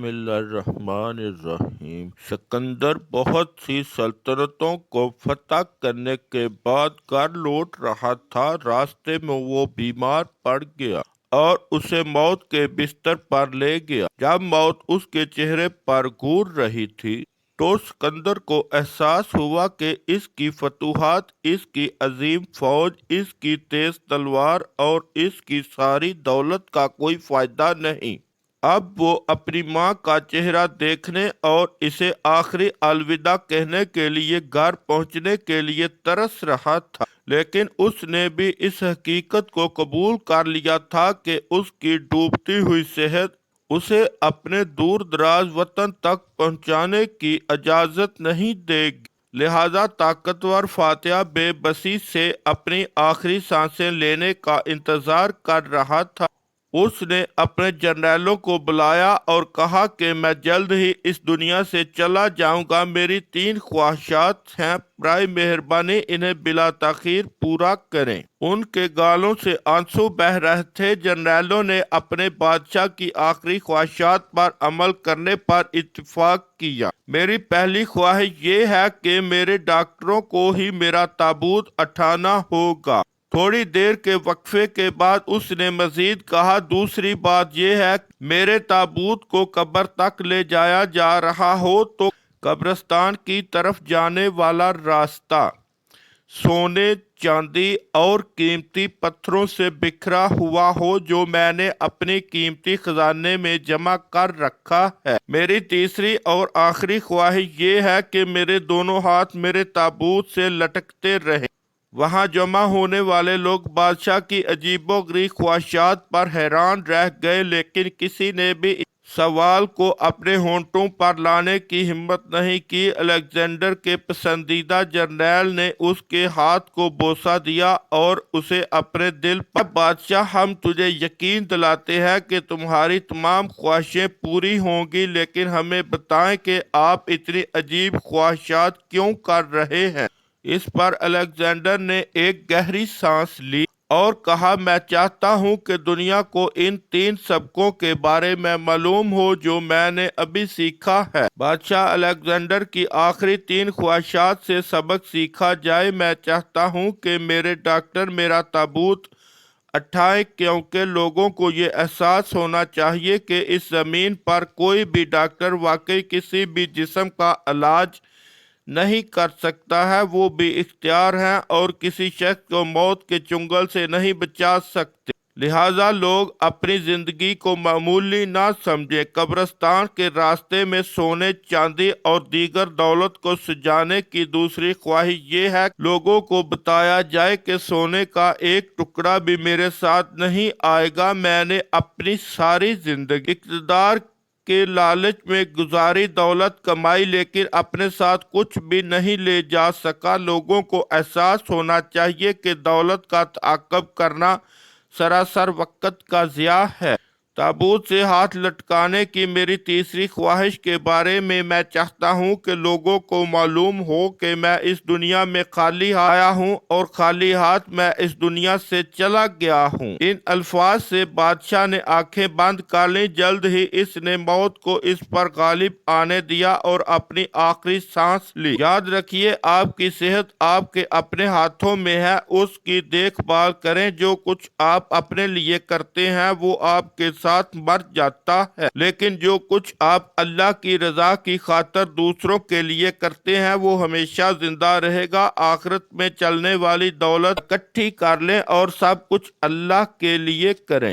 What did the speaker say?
بسم اللہ الرحمن الرحیم۔ سکندر بہت سی سلطنتوں کو فتح کرنے کے بعد گھر لوٹ رہا تھا۔ راستے میں وہ بیمار پڑ گیا اور اسے موت کے بستر پر لے گیا۔ جب موت اس کے چہرے پر گھور رہی تھی تو سکندر کو احساس ہوا کہ اس کی فتوحات، اس کی عظیم فوج، اس کی تیز تلوار اور اس کی ساری دولت کا کوئی فائدہ نہیں۔ اب وہ اپنی ماں کا چہرہ دیکھنے اور اسے آخری الوداع کہنے کے لیے گھر پہنچنے کے لیے ترس رہا تھا، لیکن اس نے بھی اس حقیقت کو قبول کر لیا تھا کہ اس کی ڈوبتی ہوئی صحت اسے اپنے دور دراز وطن تک پہنچانے کی اجازت نہیں دے گی، لہذا طاقتور فاتح بے بسی سے اپنی آخری سانسیں لینے کا انتظار کر رہا تھا۔ اس نے اپنے جنرلوں کو بلایا اور کہا کہ میں جلد ہی اس دنیا سے چلا جاؤں گا۔ میری 3 خواہشات ہیں، برائے مہربانی انہیں بلا تاخیر پورا کریں۔ ان کے گالوں سے آنسو بہہ رہے تھے۔ جنرلوں نے اپنے بادشاہ کی آخری خواہشات پر عمل کرنے پر اتفاق کیا۔ میری پہلی خواہش یہ ہے کہ میرے ڈاکٹروں کو ہی میرا تابوت اٹھانا ہوگا۔ تھوڑی دیر کے وقفے کے بعد اس نے مزید کہا، دوسری بات یہ ہے کہ میرے تابوت کو قبر تک لے جایا جا رہا ہو تو قبرستان کی طرف جانے والا راستہ سونے، چاندی اور قیمتی پتھروں سے بکھرا ہوا ہو جو میں نے اپنے قیمتی خزانے میں جمع کر رکھا ہے۔ میری تیسری اور آخری خواہش یہ ہے کہ میرے دونوں ہاتھ میرے تابوت سے لٹکتے رہیں۔ وہاں جمع ہونے والے لوگ بادشاہ کی عجیب و غریب خواہشات پر حیران رہ گئے، لیکن کسی نے بھی اس سوال کو اپنے ہونٹوں پر لانے کی ہمت نہیں کی۔ الیگزینڈر کے پسندیدہ جنرل نے اس کے ہاتھ کو بوسہ دیا اور اسے اپنے دل پر بادشاہ، ہم تجھے یقین دلاتے ہیں کہ تمہاری تمام خواہشیں پوری ہوں گی، لیکن ہمیں بتائیں کہ آپ اتنی عجیب خواہشات کیوں کر رہے ہیں۔ اس پر الیگزینڈر نے ایک گہری سانس لی اور کہا، میں چاہتا ہوں کہ دنیا کو ان 3 سبقوں کے بارے میں معلوم ہو جو میں نے ابھی سیکھا ہے۔ بادشاہ الیگزینڈر کی آخری 3 خواہشات سے سبق سیکھا جائے۔ میں چاہتا ہوں کہ میرے ڈاکٹر میرا تابوت اٹھائیں، کیونکہ لوگوں کو یہ احساس ہونا چاہیے کہ اس زمین پر کوئی بھی ڈاکٹر واقعی کسی بھی جسم کا علاج نہیں کر سکتا ہے، وہ بھی اختیار ہیں اور کسی شخص کو موت کے چنگل سے نہیں بچا سکتے، لہٰذا لوگ اپنی زندگی کو معمولی نہ سمجھیں۔ قبرستان کے راستے میں سونے، چاندی اور دیگر دولت کو سجانے کی دوسری خواہش یہ ہے کہ لوگوں کو بتایا جائے کہ سونے کا ایک ٹکڑا بھی میرے ساتھ نہیں آئے گا۔ میں نے اپنی ساری زندگی اقتدار کے لالچ میں گزاری، دولت کمائی، لیکن اپنے ساتھ کچھ بھی نہیں لے جا سکا۔ لوگوں کو احساس ہونا چاہیے کہ دولت کا تعاقب کرنا سراسر وقت کا ضیاع ہے۔ تابوت سے ہاتھ لٹکانے کی میری تیسری خواہش کے بارے میں چاہتا ہوں کہ لوگوں کو معلوم ہو کہ میں اس دنیا میں خالی آیا ہوں اور خالی ہاتھ میں اس دنیا سے چلا گیا ہوں۔ ان الفاظ سے بادشاہ نے آنکھیں بند کر لیں۔ جلد ہی اس نے موت کو اس پر غالب آنے دیا اور اپنی آخری سانس لی۔ یاد رکھیے، آپ کی صحت آپ کے اپنے ہاتھوں میں ہے، اس کی دیکھ بھال کریں۔ جو کچھ آپ اپنے لیے کرتے ہیں وہ آپ کے ساتھ مر جاتا ہے، لیکن جو کچھ آپ اللہ کی رضا کی خاطر دوسروں کے لیے کرتے ہیں وہ ہمیشہ زندہ رہے گا۔ آخرت میں چلنے والی دولت اکٹھی کر لیں اور سب کچھ اللہ کے لیے کریں۔